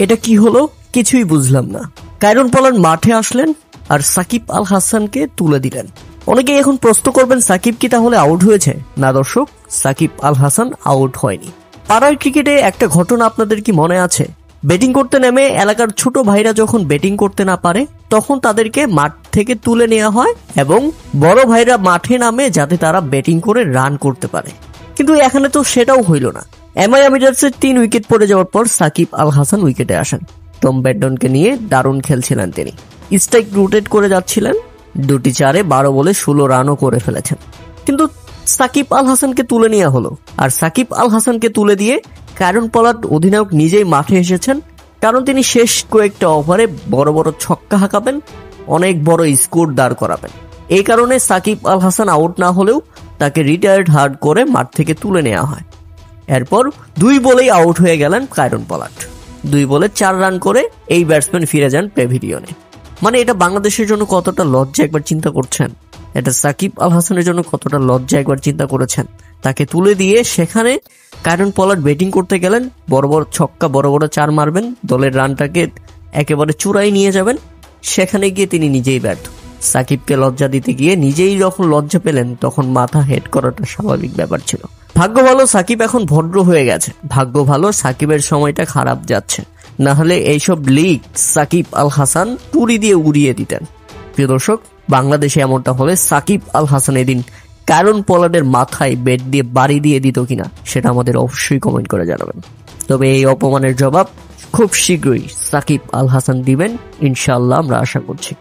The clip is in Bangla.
এটা কি হলো কিছুই বুঝলাম না। কায়রন পোলার্ড মাঠে আসলেন আর সাকিব আল হাসানকে তুলে দিলেন। অনেকে এখন প্রশ্ন করবেন সাকিব কি তাহলে আউট হয়েছে? না দর্শক, সাকিব আল হাসান আউট হয়নি। পাড়ার ক্রিকেটে একটা ঘটনা আপনাদের কি মনে আছে? ব্যাটিং করতে নেমে এলাকার ছোট ভাইরা যখন ব্যাটিং করতে না পারে তখন তাদেরকে মাঠ থেকে তুলে নেওয়া হয় এবং বড় ভাইরা মাঠে নামে যাতে তারা ব্যাটিং করে রান করতে পারে। কিন্তু এখানে তো সেটাও হইল না। এমআই আমিরাটসের 3 উইকেট পড়ে যাওয়ার পর সাকিব আল হাসান উইকেটে আসেন। টম ব্যাডনকে নিয়ে দারুণ খেলছিলেন তিনি। স্ট্রাইক রোটেট করে যাচ্ছিলেন, 2টি 4-এ 12 বলে 16 রানও করে ফেলেছেন। কিন্তু সাকিব আল হাসানকে তুলে নেওয়া হলো, আর সাকিব আল হাসানকে তুলে দিয়ে কায়রন পোলার্ড অধিনায়ক নিজেই মাঠে এসেছেন, কারণ তিনি শেষ কয়েকটা ওভারে বড় বড় ছক্কা হাঁকাবেন, অনেক বড় স্কোর দাঁড় করাবেন। এই কারণে সাকিব আল হাসান আউট না হলেও তাকে রিটায়ার্ড হার্ড করে মাঠ থেকে তুলে নেওয়া হয়। এরপর 2 বলেই আউট হয়ে গেলেন কায়রন পোলার্ড। 2 বলে 4 রান করে এই ব্যাটসম্যান ফিরে যান প্যাভিলিয়নে। মানে এটা বাংলাদেশের জন্য কতটা লজ্জা একবার চিন্তা করছেন? এটা সাকিব আল হাসানের জন্য কতটা লজ্জা একবার চিন্তা করেছেন? তাকে তুলে দিয়ে সেখানে কায়রন পোলার্ড ব্যাটিং করতে গেলেন, বড় বড় ছক্কা বড় বড় 4 মারবেন, দলের রানটাকে একেবারে চূড়ায় নিয়ে যাবেন, সেখানে গিয়ে তিনি নিজেই ব্যর্থ। সাকিবকে লজ্জা দিতে গিয়ে নিজেই যখন লজ্জা পেলেন তখন মাথা হেড করাটা স্বাভাবিক ব্যাপার ছিল। ভাগ্য ভালো সাকিব এখন ভদ্র হয়ে গেছে, ভাগ্য ভালো সাকিবের সময়টা খারাপ যাচ্ছে, না হলে এইসব লিগ সাকিব আল হাসান তুড়ি দিয়ে উড়িয়ে দিতেন। প্রিয় দর্শক, বাংলাদেশে এমনটা হলে সাকিব আল হাসান এদিন কায়রন পোলার্ডের মাথায় ব্যাট দিয়ে বাড়ি দিয়ে দিত কিনা সেটা আমাদের অবশ্যই কমেন্ট করে জানাবেন। তবে এই অপমানের জবাব খুব শীঘ্রই সাকিব আল হাসান দিবেন ইনশাআল্লাহ, আমরা আশা করছি।